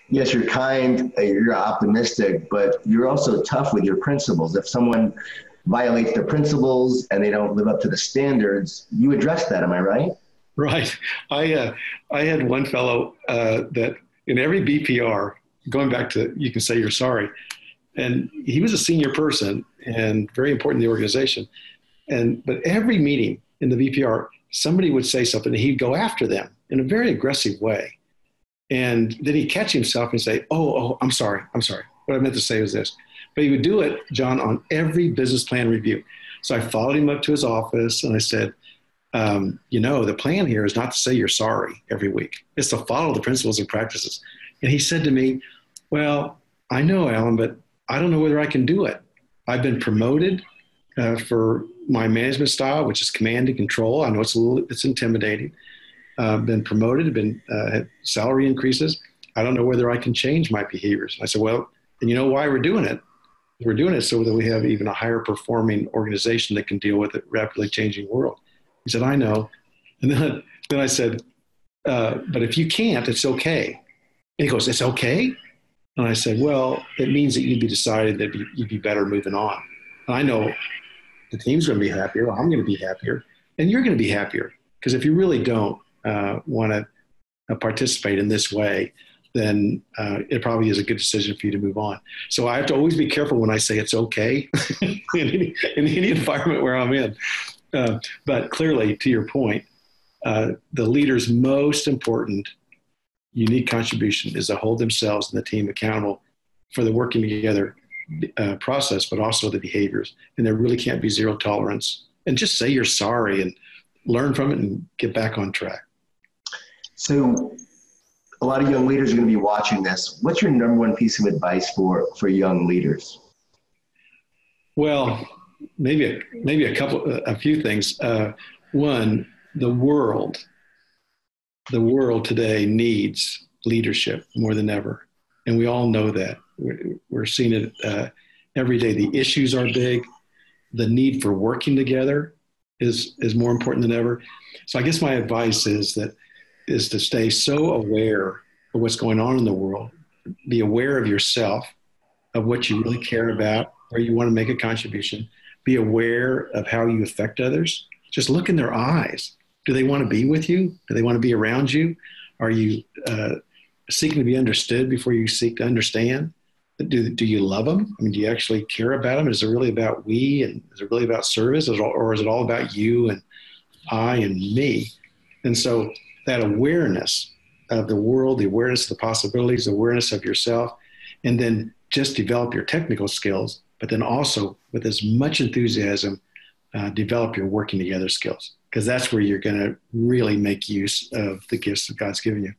Yes, you're kind, you're optimistic, but you're also tough with your principles. If someone violates the principles and they don't live up to the standards, you address that. Am I right? Right. I had one fellow that in every BPR, going back to you can say you're sorry, and he was a senior person and very important in the organization. But every meeting in the VPR, somebody would say something and he'd go after them in a very aggressive way. And then he'd catch himself and say, oh, I'm sorry. What I meant to say was this. But he would do it, John, on every business plan review. So I followed him up to his office and I said, the plan here is not to say you're sorry every week. It's to follow the principles and practices. And he said to me, well, I know, Alan, but I don't know whether I can do it. I've been promoted for my management style, which is command and control. I know it's intimidating. Been promoted, had salary increases. I don't know whether I can change my behaviors. I said, well, and you know why we're doing it? We're doing it so that we have even a higher performing organization that can deal with a rapidly changing world. He said, I know. And then I said, but if you can't, it's okay. And he goes, it's okay? And I said, well, it means that you'd be decided that you'd be better moving on. And I know the team's going to be happier. I'm going to be happier. And you're going to be happier. Because if you really don't want to participate in this way, then it probably is a good decision for you to move on. So I have to always be careful when I say it's okay in any environment where I'm in. But clearly, to your point, the leader's most important unique contribution is to hold themselves and the team accountable for the working together process, but also the behaviors. And there really can't be zero tolerance. And just say you're sorry and learn from it and get back on track. So a lot of young leaders are going to be watching this. What's your number one piece of advice for young leaders? Well, maybe a few things. One, the world today needs leadership more than ever. And we all know that. We're seeing it every day. The issues are big. The need for working together is more important than ever. So I guess my advice is to stay so aware of what's going on in the world, be aware of yourself, of what you really care about, where you want to make a contribution, be aware of how you affect others. Just look in their eyes. Do they want to be with you? Do they want to be around you? Are you seeking to be understood before you seek to understand? Do you love them? I mean, do you actually care about them? Is it really about we, and is it really about service, or is it all about you and I and me? And so that awareness of the world, the awareness of the possibilities, the awareness of yourself, and then just develop your technical skills, but then also with as much enthusiasm, develop your working together skills, because that's where you're going to really make use of the gifts that God's given you.